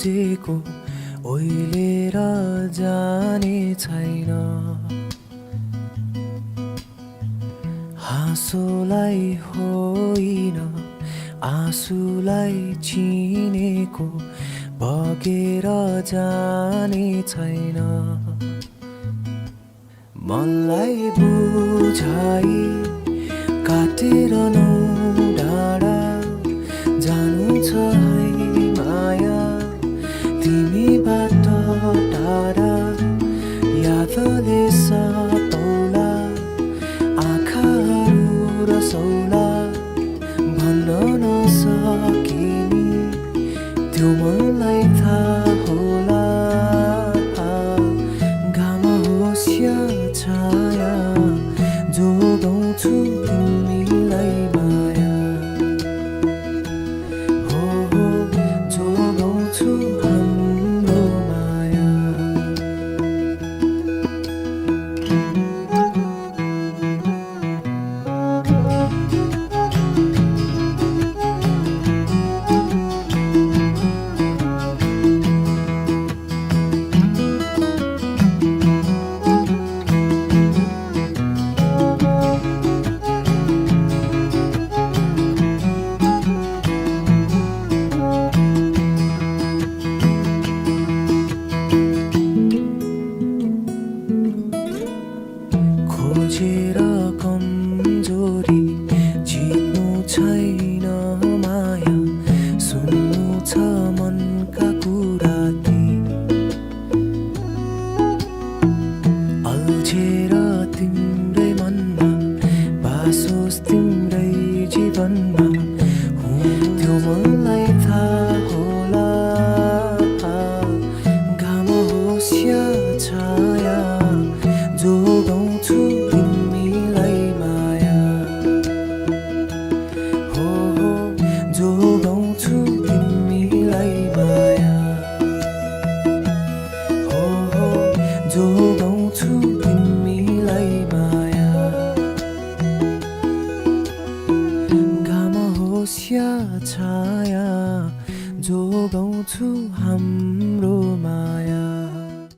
खोजेको ओइलेर जाने छैन। हाँसोलाई होइन आँसुलाई चिनेको बगेर जाने छैन। मनलाई बुझाइ काटेर नौ डाँडा जानु छ है माया तिमीबाट टाढा। यादले सतौला आँखाहरू रसौला भन्न नसकिने त्यो मनलाई थाहा होला। घाम होस् या छाया जोगाउँछु तिमीलाई माया। हो जोगाउँछु हाम्रो माया। खोजेर कमजोरी जित्नु छैन माया। सुन्नु छ मनका कुरा ती अल्झेर तिम्रै मनमा बासोस् तिम्रै जीवनमा। त्यो मनलाई थाहा होला। घाम होस् या छाया जोगाउँछु तिमीलाई माया। हो जोगाउँछु तिमीलाई माया। हो जोगाउँछु तिमीलाई माया। घाम होस् या छाया जोगाउँछु हाम्रो